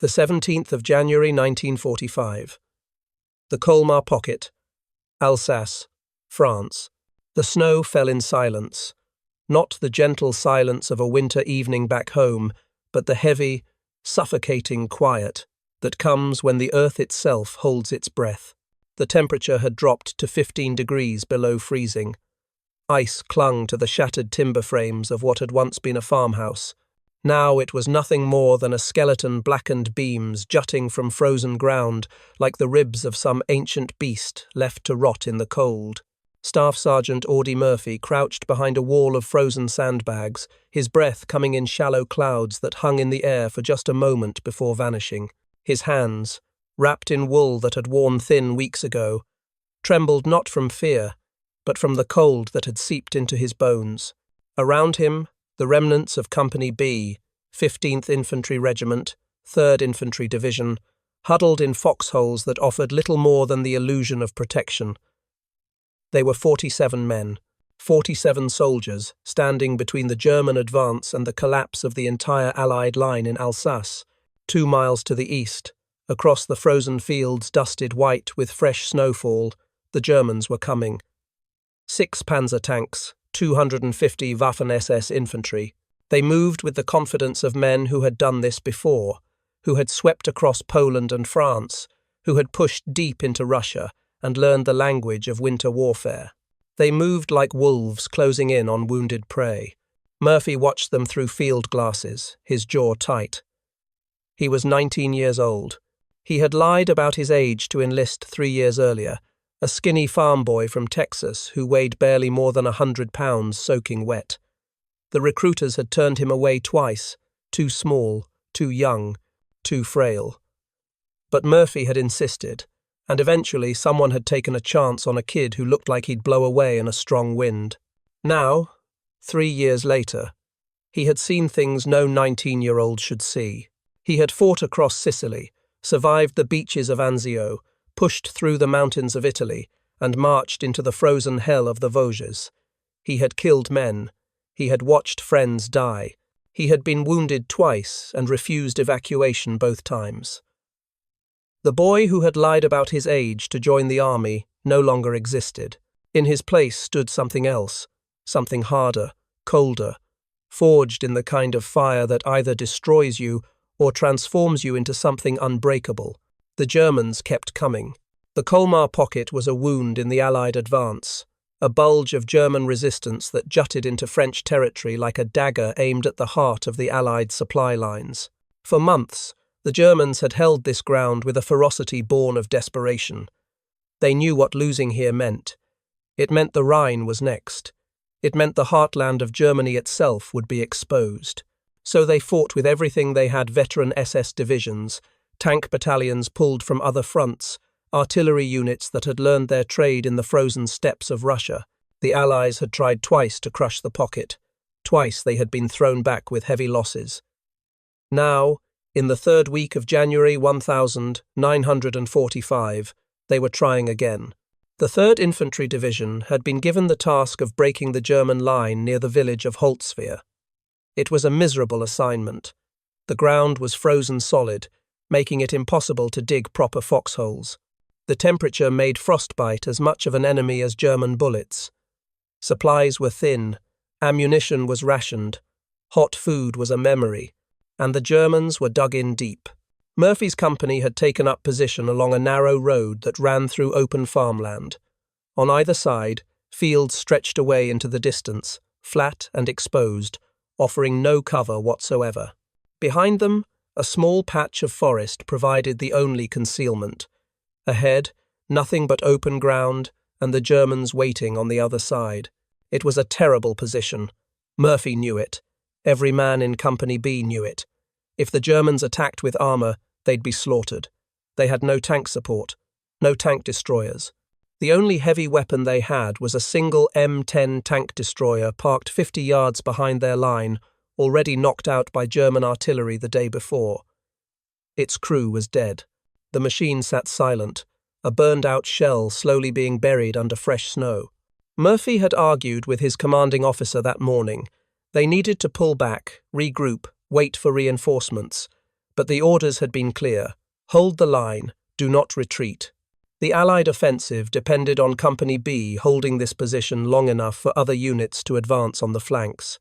The 17th of January 1945. The Colmar Pocket, Alsace, France. The snow fell in silence. Not the gentle silence of a winter evening back home, but the heavy, suffocating quiet that comes when the earth itself holds its breath. The temperature had dropped to 15 degrees below freezing. Ice clung to the shattered timber frames of what had once been a farmhouse. Now it was nothing more than a skeleton blackened beams jutting from frozen ground like the ribs of some ancient beast left to rot in the cold. Staff Sergeant Audie Murphy crouched behind a wall of frozen sandbags, his breath coming in shallow clouds that hung in the air for just a moment before vanishing. His hands, wrapped in wool that had worn thin weeks ago, trembled not from fear, but from the cold that had seeped into his bones. Around him, the remnants of Company B, 15th Infantry Regiment, 3rd Infantry Division, huddled in foxholes that offered little more than the illusion of protection. They were 47 men, 47 soldiers, standing between the German advance and the collapse of the entire Allied line in Alsace, 2 miles to the east. Across the frozen fields dusted white with fresh snowfall, the Germans were coming. 6 panzer tanks, 250 Waffen-SS infantry. They moved with the confidence of men who had done this before, who had swept across Poland and France, who had pushed deep into Russia and learned the language of winter warfare. They moved like wolves closing in on wounded prey. Murphy watched them through field glasses, his jaw tight. He was 19 years old. He had lied about his age to enlist 3 years earlier, a skinny farm boy from Texas who weighed barely more than 100 pounds soaking wet. The recruiters had turned him away twice, too small, too young, too frail. But Murphy had insisted, and eventually someone had taken a chance on a kid who looked like he'd blow away in a strong wind. Now, 3 years later, he had seen things no 19-year-old should see. He had fought across Sicily, survived the beaches of Anzio, pushed through the mountains of Italy, and marched into the frozen hell of the Vosges. He had killed men. He had watched friends die. He had been wounded twice and refused evacuation both times. The boy who had lied about his age to join the army no longer existed. In his place stood something else, something harder, colder, forged in the kind of fire that either destroys you or transforms you into something unbreakable. The Germans kept coming. The Colmar Pocket was a wound in the Allied advance, a bulge of German resistance that jutted into French territory like a dagger aimed at the heart of the Allied supply lines. For months, the Germans had held this ground with a ferocity born of desperation. They knew what losing here meant. It meant the Rhine was next. It meant the heartland of Germany itself would be exposed. So they fought with everything they had: veteran SS divisions, tank battalions pulled from other fronts, artillery units that had learned their trade in the frozen steppes of Russia. The Allies had tried twice to crush the pocket. Twice they had been thrown back with heavy losses. Now, in the 3rd week of January 1945, they were trying again. The 3rd Infantry Division had been given the task of breaking the German line near the village of Holzwihr. It was a miserable assignment. The ground was frozen solid, making it impossible to dig proper foxholes. The temperature made frostbite as much of an enemy as German bullets. Supplies were thin, ammunition was rationed, hot food was a memory, and the Germans were dug in deep. Murphy's company had taken up position along a narrow road that ran through open farmland. On either side, fields stretched away into the distance, flat and exposed, offering no cover whatsoever. Behind them, a small patch of forest provided the only concealment. Ahead, nothing but open ground, and the Germans waiting on the other side. It was a terrible position. Murphy knew it. Every man in Company B knew it. If the Germans attacked with armour, they'd be slaughtered. They had no tank support, no tank destroyers. The only heavy weapon they had was a single M10 tank destroyer parked 50 yards behind their line, already knocked out by German artillery the day before. Its crew was dead. The machine sat silent, a burned-out shell slowly being buried under fresh snow. Murphy had argued with his commanding officer that morning. They needed to pull back, regroup, wait for reinforcements. But the orders had been clear. Hold the line, do not retreat. The Allied offensive depended on Company B holding this position long enough for other units to advance on the flanks.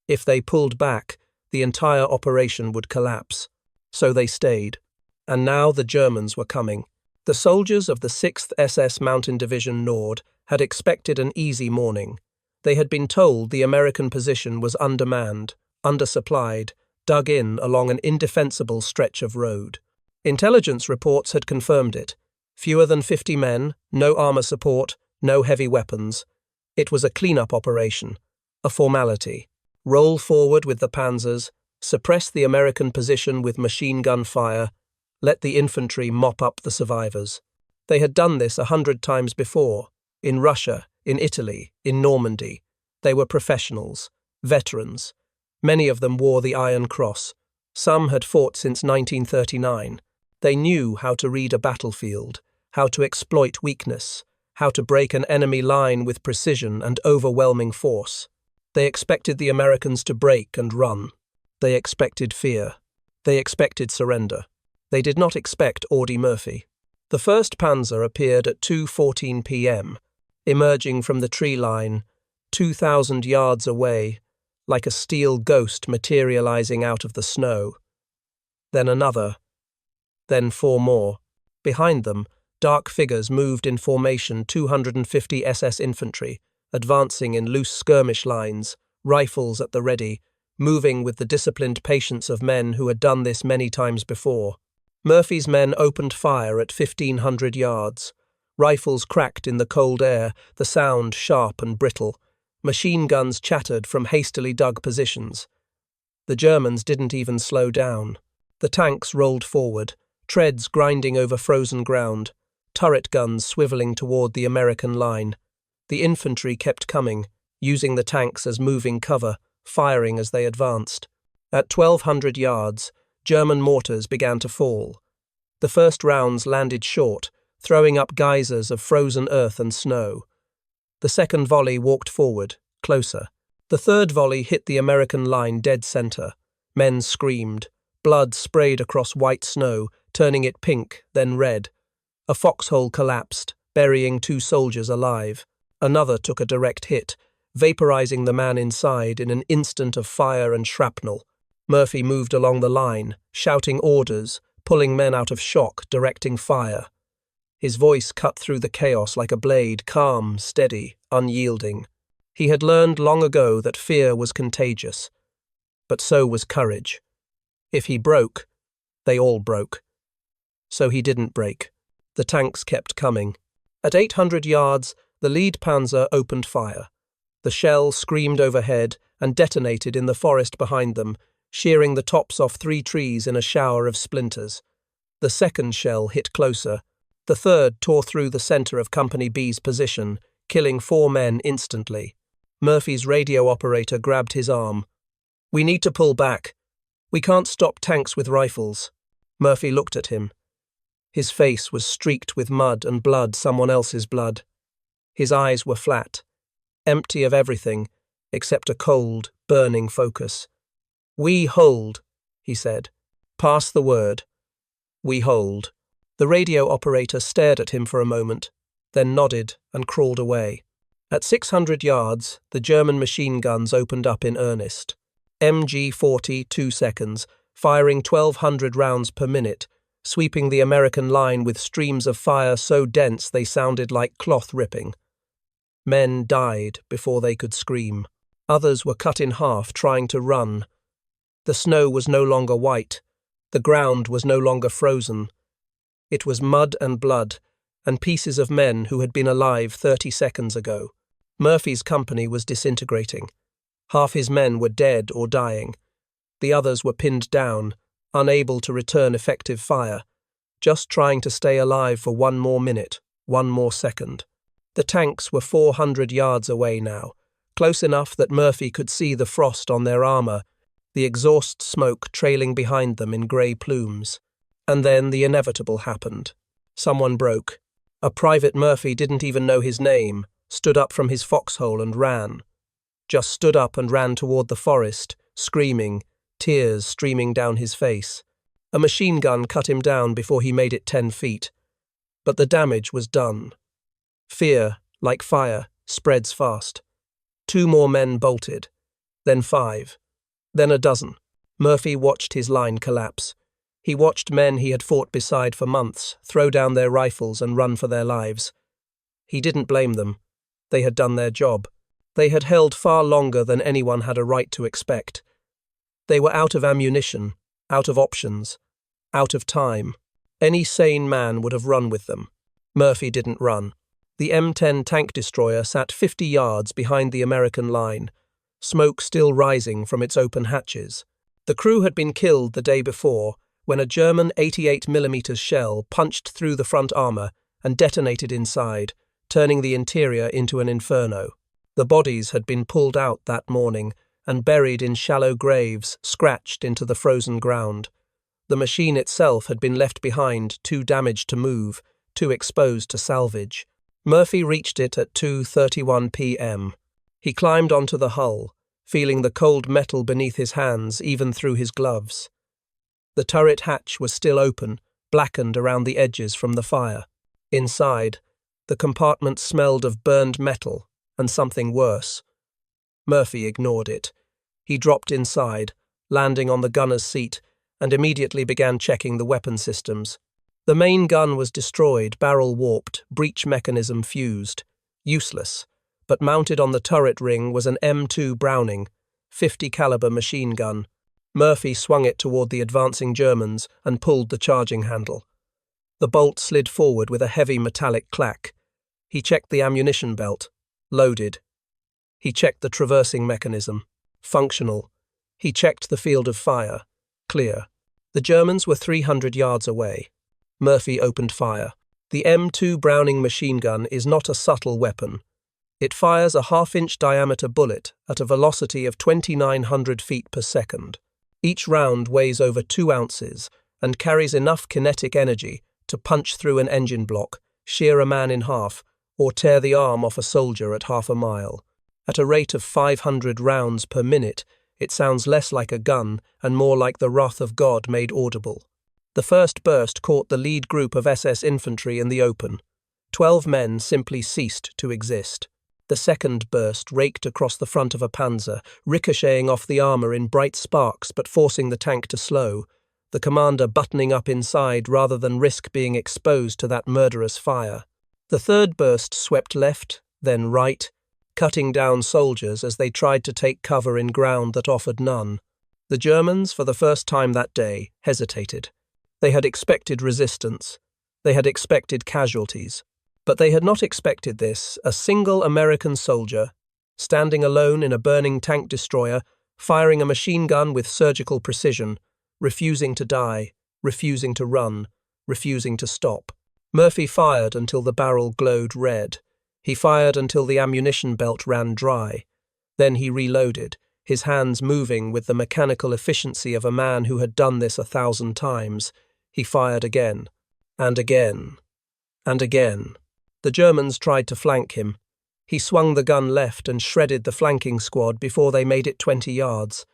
If they pulled back, the entire operation would collapse. So they stayed. And now the Germans were coming. The soldiers of the 6th SS Mountain Division Nord had expected an easy morning. They had been told the American position was undermanned, undersupplied, dug in along an indefensible stretch of road. Intelligence reports had confirmed it. Fewer than 50 men, no armor support, no heavy weapons. It was a cleanup operation, a formality. Roll forward with the panzers, suppress the American position with machine gun fire, let the infantry mop up the survivors. They had done this 100 times before, in Russia, in Italy, in Normandy. They were professionals, veterans. Many of them wore the Iron Cross. Some had fought since 1939. They knew how to read a battlefield, how to exploit weakness, how to break an enemy line with precision and overwhelming force. They expected the Americans to break and run. They expected fear. They expected surrender. They did not expect Audie Murphy. The 1st Panzer appeared at 2:14 p.m., emerging from the tree line, 2,000 yards away, like a steel ghost materializing out of the snow. Then another. Then 4 more. Behind them, dark figures moved in formation 250 SS infantry, advancing in loose skirmish lines, rifles at the ready, moving with the disciplined patience of men who had done this many times before. Murphy's men opened fire at 1,500 yards. Rifles cracked in the cold air, the sound sharp and brittle. Machine guns chattered from hastily dug positions. The Germans didn't even slow down. The tanks rolled forward, treads grinding over frozen ground, turret guns swiveling toward the American line. The infantry kept coming, using the tanks as moving cover, firing as they advanced. At 1,200 yards, German mortars began to fall. The first rounds landed short, throwing up geysers of frozen earth and snow. The second volley walked forward, closer. The third volley hit the American line dead center. Men screamed. Blood sprayed across white snow, turning it pink, then red. A foxhole collapsed, burying 2 soldiers alive. Another took a direct hit, vaporizing the man inside in an instant of fire and shrapnel. Murphy moved along the line, shouting orders, pulling men out of shock, directing fire. His voice cut through the chaos like a blade, calm, steady, unyielding. He had learned long ago that fear was contagious, but so was courage. If he broke, they all broke. So he didn't break. The tanks kept coming. At 800 yards, the lead panzer opened fire. The shell screamed overhead and detonated in the forest behind them, shearing the tops off 3 trees in a shower of splinters. The second shell hit closer. The third tore through the center of Company B's position, killing 4 men instantly. Murphy's radio operator grabbed his arm. "We need to pull back. We can't stop tanks with rifles." Murphy looked at him. His face was streaked with mud and blood, someone else's blood. His eyes were flat, empty of everything except a cold, burning focus. "We hold," he said. "Pass the word." "We hold." The radio operator stared at him for a moment, then nodded and crawled away. At 600 yards, the German machine guns opened up in earnest. MG-40, 2 seconds, firing 1,200 rounds per minute, sweeping the American line with streams of fire so dense they sounded like cloth ripping. Men died before they could scream. Others were cut in half trying to run. The snow was no longer white. The ground was no longer frozen. It was mud and blood, and pieces of men who had been alive 30 seconds ago. Murphy's company was disintegrating. Half his men were dead or dying. The others were pinned down, unable to return effective fire, just trying to stay alive for 1 more minute, 1 more second. The tanks were 400 yards away now, close enough that Murphy could see the frost on their armor, the exhaust smoke trailing behind them in grey plumes. And then the inevitable happened. Someone broke. A Private Murphy didn't even know his name, stood up from his foxhole and ran. Just stood up and ran toward the forest, screaming, tears streaming down his face. A machine gun cut him down before he made it 10 feet. But the damage was done. Fear, like fire, spreads fast. 2 more men bolted. Then 5. Then a dozen. Murphy watched his line collapse. He watched men he had fought beside for months throw down their rifles and run for their lives. He didn't blame them. They had done their job. They had held far longer than anyone had a right to expect. They were out of ammunition, out of options, out of time. Any sane man would have run with them. Murphy didn't run. The M10 tank destroyer sat 50 yards behind the American line, smoke still rising from its open hatches. The crew had been killed the day before when a German 88mm shell punched through the front armor and detonated inside, turning the interior into an inferno. The bodies had been pulled out that morning and buried in shallow graves scratched into the frozen ground. The machine itself had been left behind, too damaged to move, too exposed to salvage. Murphy reached it at 2:31 p.m. He climbed onto the hull, feeling the cold metal beneath his hands even through his gloves. The turret hatch was still open, blackened around the edges from the fire. Inside, the compartment smelled of burned metal and something worse. Murphy ignored it. He dropped inside, landing on the gunner's seat, and immediately began checking the weapon systems. The main gun was destroyed, barrel warped, breech mechanism fused. Useless, but mounted on the turret ring was an M2 Browning, 50 caliber machine gun. Murphy swung it toward the advancing Germans and pulled the charging handle. The bolt slid forward with a heavy metallic clack. He checked the ammunition belt. Loaded. He checked the traversing mechanism. Functional. He checked the field of fire. Clear. The Germans were 300 yards away. Murphy opened fire. The M2 Browning machine gun is not a subtle weapon. It fires a half-inch diameter bullet at a velocity of 2,900 feet per second. Each round weighs over 2 ounces and carries enough kinetic energy to punch through an engine block, shear a man in half, or tear the arm off a soldier at half a mile. At a rate of 500 rounds per minute, it sounds less like a gun and more like the wrath of God made audible. The first burst caught the lead group of SS infantry in the open. 12 men simply ceased to exist. The second burst raked across the front of a panzer, ricocheting off the armor in bright sparks but forcing the tank to slow, the commander buttoning up inside rather than risk being exposed to that murderous fire. The third burst swept left, then right, cutting down soldiers as they tried to take cover in ground that offered none. The Germans, for the first time that day, hesitated. They had expected resistance. They had expected casualties. But they had not expected this, a single American soldier, standing alone in a burning tank destroyer, firing a machine gun with surgical precision, refusing to die, refusing to run, refusing to stop. Murphy fired until the barrel glowed red. He fired until the ammunition belt ran dry. Then he reloaded, his hands moving with the mechanical efficiency of a man who had done this 1,000 times. He fired again, and again, and again. The Germans tried to flank him. He swung the gun left and shredded the flanking squad before they made it 20 yards.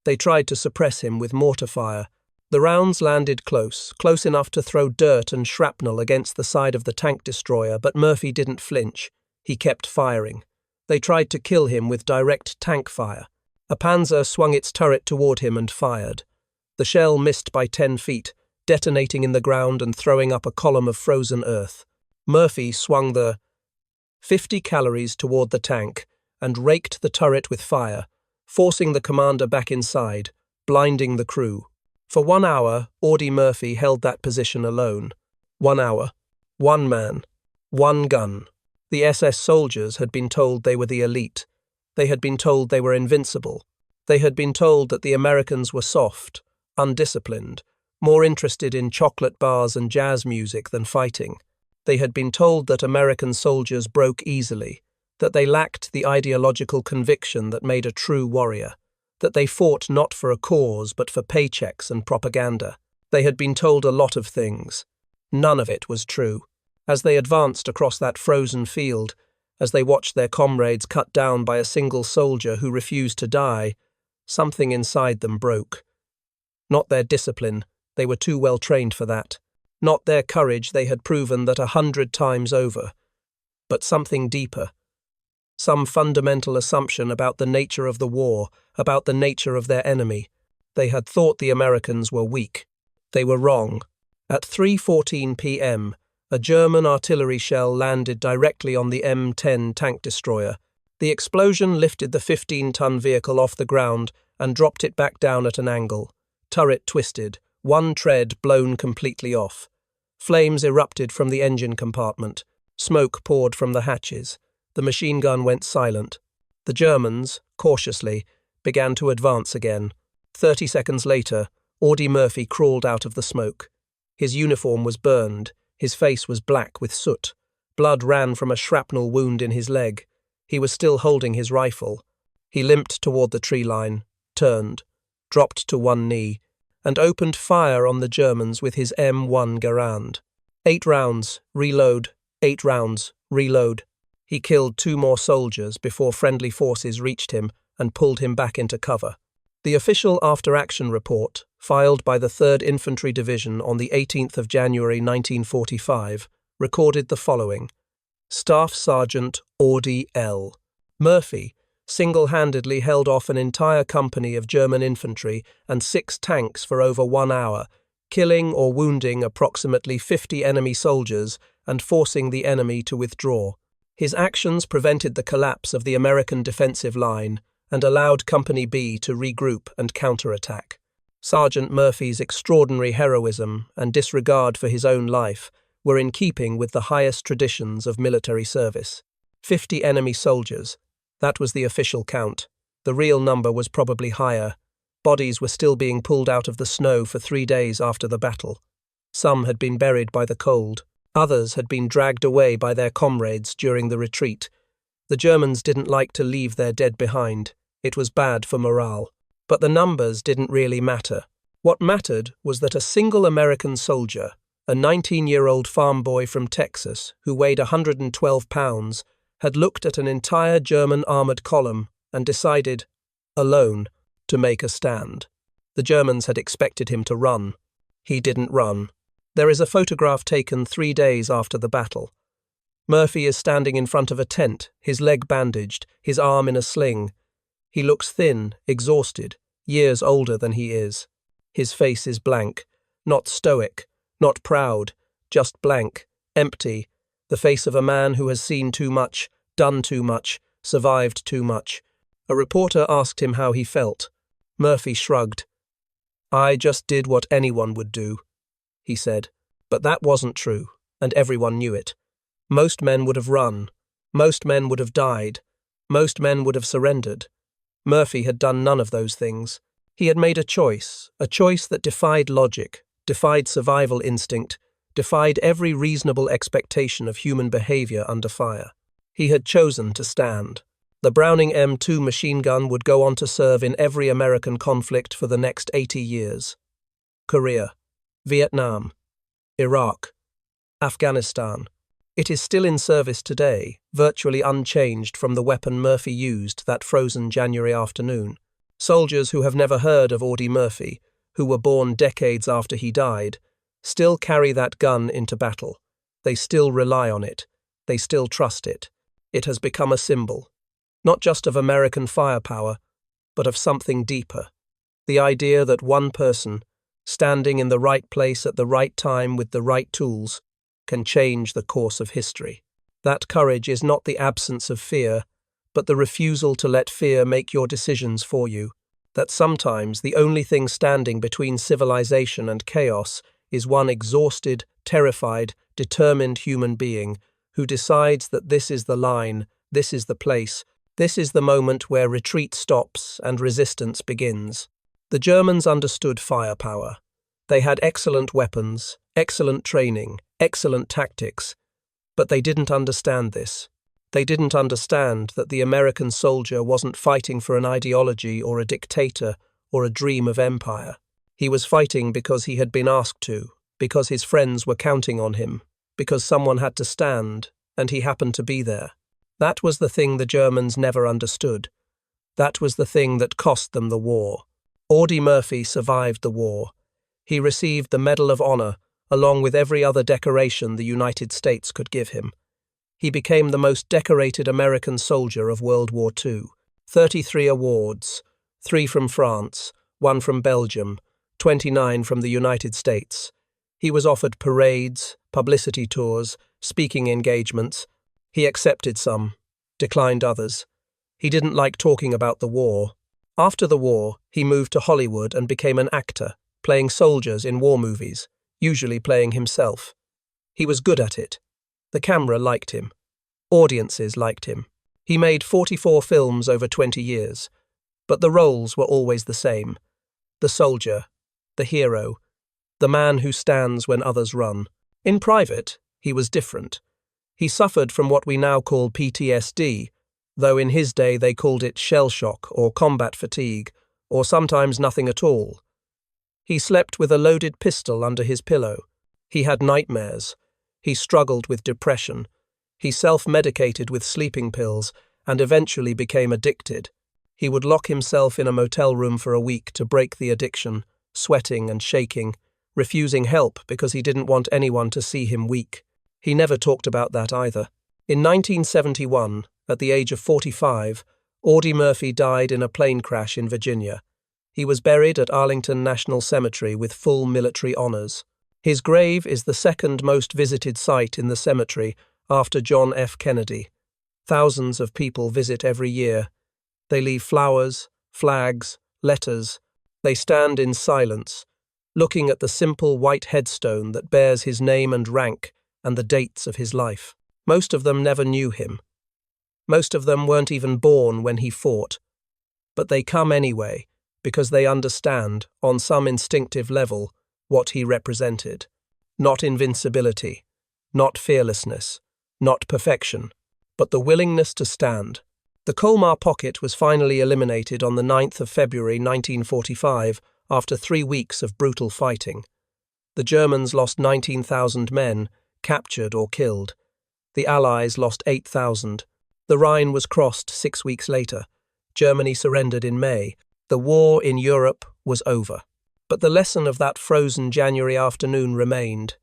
They tried to suppress him with mortar fire. The rounds landed close enough to throw dirt and shrapnel against the side of the tank destroyer, but Murphy didn't flinch. He kept firing. They tried to kill him with direct tank fire. A panzer swung its turret toward him and fired. The shell missed by 10 feet, detonating in the ground and throwing up a column of frozen earth. Murphy swung the 50 calories toward the tank and raked the turret with fire, forcing the commander back inside, blinding the crew. For 1 hour, Audie Murphy held that position alone. 1 hour. 1 man. 1 gun. The SS soldiers had been told they were the elite. They had been told they were invincible. They had been told that the Americans were soft, undisciplined, more interested in chocolate bars and jazz music than fighting. They had been told that American soldiers broke easily, that they lacked the ideological conviction that made a true warrior, that they fought not for a cause but for paychecks and propaganda. They had been told a lot of things. None of it was true. As they advanced across that frozen field, as they watched their comrades cut down by a single soldier who refused to die, something inside them broke. Not their discipline, They were too well trained for that. Not their courage they had proven that 100 times over, but something deeper. Some fundamental assumption about the nature of the war, about the nature of their enemy. They had thought the Americans were weak. They were wrong. At 3:14 p.m., a German artillery shell landed directly on the M10 tank destroyer. The explosion lifted the 15-ton vehicle off the ground and dropped it back down at an angle. Turret twisted, one tread blown completely off. Flames erupted from the engine compartment. Smoke poured from the hatches. The machine gun went silent. The Germans, cautiously, began to advance again. 30 seconds later, Audie Murphy crawled out of the smoke. His uniform was burned. His face was black with soot. Blood ran from a shrapnel wound in his leg. He was still holding his rifle. He limped toward the tree line, turned, dropped to one knee, and opened fire on the Germans with his M1 Garand. 8 rounds, reload, 8 rounds, reload. He killed 2 more soldiers before friendly forces reached him and pulled him back into cover. The official after-action report, filed by the 3rd Infantry Division on the 18th of January 1945, recorded the following. Staff Sergeant Audie L. Murphy single-handedly held off an entire company of German infantry and 6 tanks for over 1 hour, killing or wounding approximately 50 enemy soldiers and forcing the enemy to withdraw. His actions prevented the collapse of the American defensive line and allowed Company B to regroup and counterattack. Sergeant Murphy's extraordinary heroism and disregard for his own life were in keeping with the highest traditions of military service. 50 enemy soldiers. That was the official count. The real number was probably higher. Bodies were still being pulled out of the snow for 3 days after the battle. Some had been buried by the cold. Others had been dragged away by their comrades during the retreat. The Germans didn't like to leave their dead behind. It was bad for morale. But the numbers didn't really matter. What mattered was that a single American soldier, a 19-year-old farm boy from Texas who weighed 112 pounds, had looked at an entire German armoured column and decided, alone, to make a stand. The Germans had expected him to run. He didn't run. There is a photograph taken 3 days after the battle. Murphy is standing in front of a tent, his leg bandaged, his arm in a sling. He looks thin, exhausted, years older than he is. His face is blank, not stoic, not proud, just blank, empty, the face of a man who has seen too much, done too much, survived too much. A reporter asked him how he felt. Murphy shrugged. "I just did what anyone would do," he said. But that wasn't true, and everyone knew it. Most men would have run. Most men would have died. Most men would have surrendered. Murphy had done none of those things. He had made a choice that defied logic, defied survival instinct, defied every reasonable expectation of human behavior under fire. He had chosen to stand. The Browning M2 machine gun would go on to serve in every American conflict for the next 80 years. Korea, Vietnam, Iraq, Afghanistan. It is still in service today, virtually unchanged from the weapon Murphy used that frozen January afternoon. Soldiers who have never heard of Audie Murphy, who were born decades after he died, still carry that gun into battle. They still rely on it. They still trust it. It has become a symbol, not just of American firepower, but of something deeper. The idea that one person, standing in the right place at the right time with the right tools, can change the course of history. That courage is not the absence of fear, but the refusal to let fear make your decisions for you. That sometimes the only thing standing between civilization and chaos is one exhausted, terrified, determined human being who decides that this is the line, this is the place, this is the moment where retreat stops and resistance begins. The Germans understood firepower. They had excellent weapons, excellent training, excellent tactics, but they didn't understand this. They didn't understand that the American soldier wasn't fighting for an ideology or a dictator or a dream of empire. He was fighting because he had been asked to, because his friends were counting on him, because someone had to stand, and he happened to be there. That was the thing the Germans never understood. That was the thing that cost them the war. Audie Murphy survived the war. He received the Medal of Honor, along with every other decoration the United States could give him. He became the most decorated American soldier of World War II. 33 awards, 3 from France, 1 from Belgium, 29 from the United States. He was offered parades, publicity tours, speaking engagements. He accepted some, declined others. He didn't like talking about the war. After the war, he moved to Hollywood and became an actor, playing soldiers in war movies, usually playing himself. He was good at it. The camera liked him. Audiences liked him. He made 44 films over 20 years, but the roles were always the same. The soldier, the hero, the man who stands when others run. In private, he was different. He suffered from what we now call PTSD, though in his day they called it shell shock or combat fatigue, or sometimes nothing at all. He slept with a loaded pistol under his pillow. He had nightmares. He struggled with depression. He self-medicated with sleeping pills and eventually became addicted. He would lock himself in a motel room for a week to break the addiction, sweating and shaking, refusing help because he didn't want anyone to see him weak. He never talked about that either. In 1971, at the age of 45, Audie Murphy died in a plane crash in Virginia. He was buried at Arlington National Cemetery with full military honors. His grave is the second most visited site in the cemetery after John F. Kennedy. Thousands of people visit every year. They leave flowers, flags, letters. They stand in silence, looking at the simple white headstone that bears his name and rank and the dates of his life. Most of them never knew him. Most of them weren't even born when he fought. But they come anyway, because they understand, on some instinctive level, what he represented. Not invincibility, not fearlessness, not perfection, but the willingness to stand. The Colmar Pocket was finally eliminated on the 9th of February 1945 after 3 weeks of brutal fighting. The Germans lost 19,000 men, captured or killed. The Allies lost 8,000. The Rhine was crossed 6 weeks later. Germany surrendered in May. The war in Europe was over. But the lesson of that frozen January afternoon remained.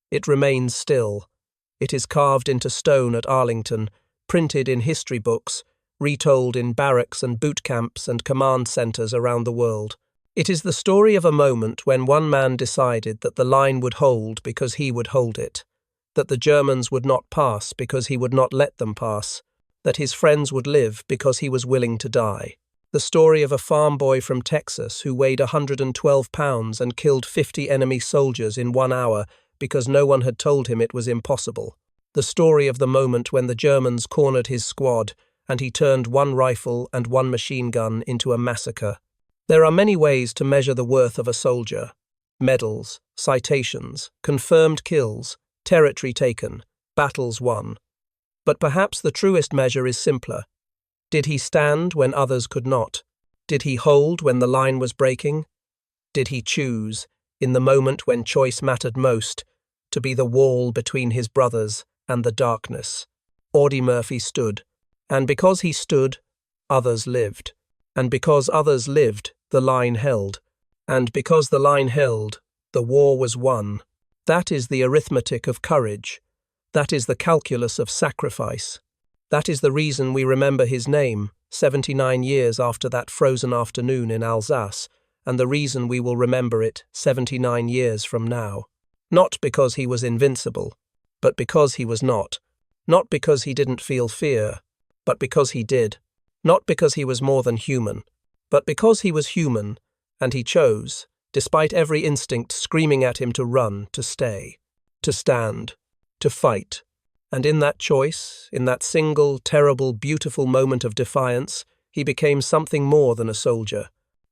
It remains still. It is carved into stone at Arlington, printed in history books, retold in barracks and boot camps and command centers around the world. It is the story of a moment when one man decided that the line would hold because he would hold it, that the Germans would not pass because he would not let them pass, that his friends would live because he was willing to die. The story of a farm boy from Texas who weighed 112 pounds and killed 50 enemy soldiers in 1 hour because no one had told him it was impossible. The story of the moment when the Germans cornered his squad and he turned 1 rifle and 1 machine gun into a massacre. There are many ways to measure the worth of a soldier. Medals, citations, confirmed kills, territory taken, battles won. But perhaps the truest measure is simpler. Did he stand when others could not? Did he hold when the line was breaking? Did he choose, in the moment when choice mattered most, to be the wall between his brothers and the darkness? Audie Murphy stood, and because he stood, others lived. And because others lived, the line held. And because the line held, the war was won. That is the arithmetic of courage. That is the calculus of sacrifice. That is the reason we remember his name, 79 years after that frozen afternoon in Alsace, and the reason we will remember it 79 years from now. Not because he was invincible, but because he was not. Not because he didn't feel fear, but because he did. Not because he was more than human, but because he was human, and he chose, despite every instinct screaming at him to run, to stay, to stand, to fight. And in that choice, in that single, terrible, beautiful moment of defiance, he became something more than a soldier.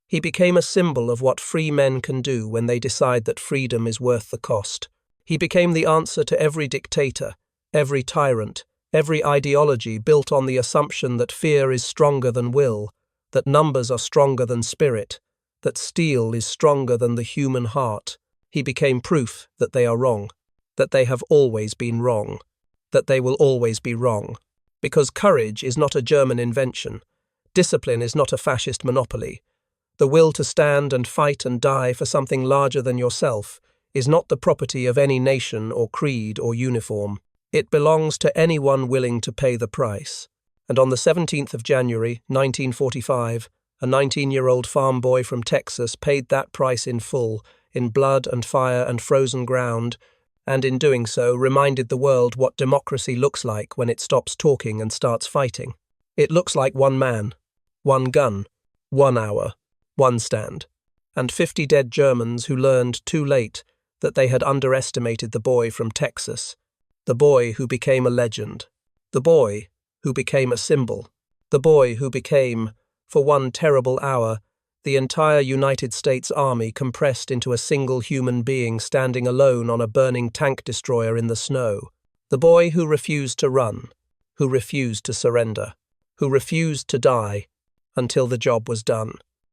He became a symbol of what free men can do when they decide that freedom is worth the cost. He became the answer to every dictator, every tyrant, every ideology built on the assumption that fear is stronger than will, that numbers are stronger than spirit, that steel is stronger than the human heart. He became proof that they are wrong, that they have always been wrong, that they will always be wrong. Because courage is not a German invention. Discipline is not a fascist monopoly. The will to stand and fight and die for something larger than yourself is not the property of any nation or creed or uniform. It belongs to anyone willing to pay the price. And on the 17th of January, 1945, a 19-year-old farm boy from Texas paid that price in full, in blood and fire and frozen ground, and in doing so reminded the world what democracy looks like when it stops talking and starts fighting. It looks like one man, one gun, 1 hour, one stand, and 50 dead Germans who learned too late that they had underestimated the boy from Texas, the boy who became a legend, the boy who became a symbol, the boy who became, for 1 terrible hour, the entire United States Army compressed into a single human being standing alone on a burning tank destroyer in the snow, the boy who refused to run, who refused to surrender, who refused to die until the job was done.